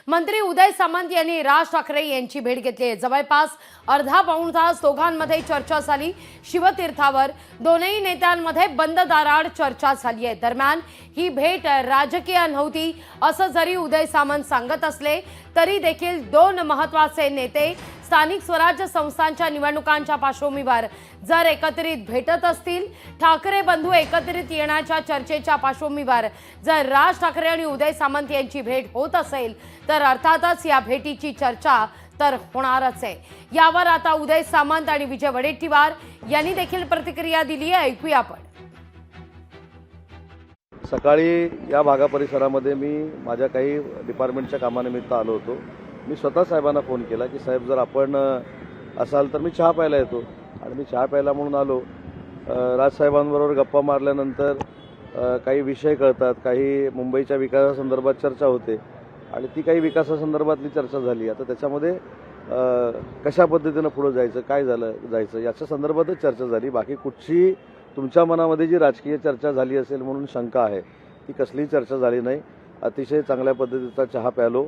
मंत्री उदय सामंत यांनी राज ठाकरे यांची भेट घेतली आहे। जवळपास अर्धा पाऊण तास दोघांमध्ये चर्चा झाली। शिवतीर्थावर दोनही नेत्यांमध्ये बंद दाराआड चर्चा झाली आहे। दरम्यान ही भेट राजकीय नव्हती असं जरी उदय सामंत सांगत असले तरी देखील दोन महत्त्वाचे नेते स्थानिक स्वराज्य संस्थांच्या निवडणुकांच्या पार्श्वभूमीवर जर एकत्रित भेटत असतील, ठाकरे बंधू एकत्रित येण्याच्या चर्चेच्या पार्श्वभूमीवर जर राज ठाकरे आणि उदय सामंत यांची भेट होत असेल तर अर्थातच या भेटीची चर्चा तर होणारच आहे। यावर आता उदय सामंत आणि विजय वडेट्टीवार यांनी देखील प्रतिक्रिया दिली आहे, ऐकूया आपण। सकाळी या भागा परिसरामध्ये मी माझ्या काही डिपार्टमेंटच्या कामानिमित्त आलो होतो। मी स्वतः साहेबांना फोन केला की साहेब जर आपण असाल तर मी चहा प्यायला येतो, आणि मी चहा प्यायला म्हणून आलो। राजसाहेबांबरोबर गप्पा मारल्यानंतर काही विषय कळतात, काही मुंबईच्या विकासासंदर्भात चर्चा होते आणि ती काही विकासासंदर्भातली चर्चा झाली। आता त्याच्यामध्ये कशा पद्धतीनं पुढे जायचं, काय जायचं याच्या संदर्भातच चर्चा झाली। बाकी कुठची तुमच्या मनामध्ये जी राजकीय चर्चा झाली असेल म्हणून शंका आहे ती कसलीही चर्चा झाली नाही। अतिशय चांगल्या पद्धतीचा चहा प्यालो,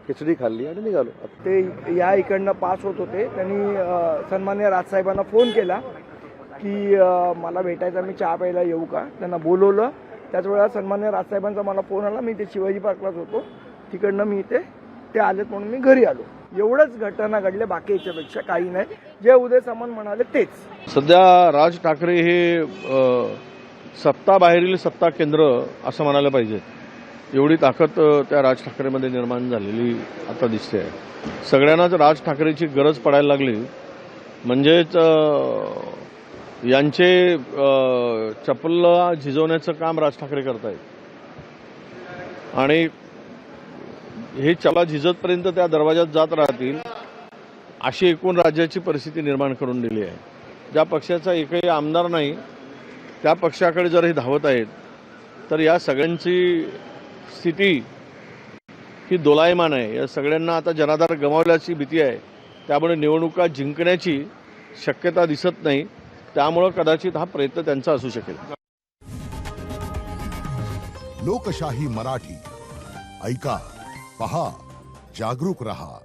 खिचडी खाल्ली आणि निघालो। ते या इकडनं पास होत होते, त्यांनी सन्माननीय राजसाहेबांना फोन केला की मला भेटायचं, मी चहा प्यायला येऊ का, त्यांना बोलवलं। त्याच वेळेला सन्माननीय राजसाहेबांचा मला फोन आला, मी ते शिवाजी पार्कलाच होतो, तिकडनं मी ते आलेत म्हणून मी घरी आलो। एवढंच घटना घडले, बाकी याच्यापेक्षा काही नाही। जे उदय सामंत म्हणाले तेच। सध्या राज ठाकरे हे सत्ता बाहेरील सत्ता केंद्र असं म्हणायला पाहिजे, एवढी ताकद त्या राज ठाकरेमध्ये निर्माण झालेली आता दिसते आहे। सगळ्यांनाच राज ठाकरेची गरज पडायला लागली, म्हणजेच यांचे चपला झिजवण्याचं काम राज ठाकरे करतायत आणि हे चपला झिजतपर्यंत त्या दरवाजात जात राहतील अशी एकूण राज्याची परिस्थिती निर्माण करून दिली आहे। ज्या पक्षाचा एकही आमदार नाही त्या पक्षाकडे जर हे धावत आहेत तर या सगळ्यांची स्थिती ही दोलायमान आहे। या सगळ्यांना आता जनाधार गमावल्याची भीती आहे, त्यामुळे निवडणुका जिंकण्याची शक्यता दिसत नाही। त्यामुळे कदाचित हा प्रयत्न त्यांचा असू शकेल। लोकशाही मराठी ऐका, पहा, जागरूक रहा।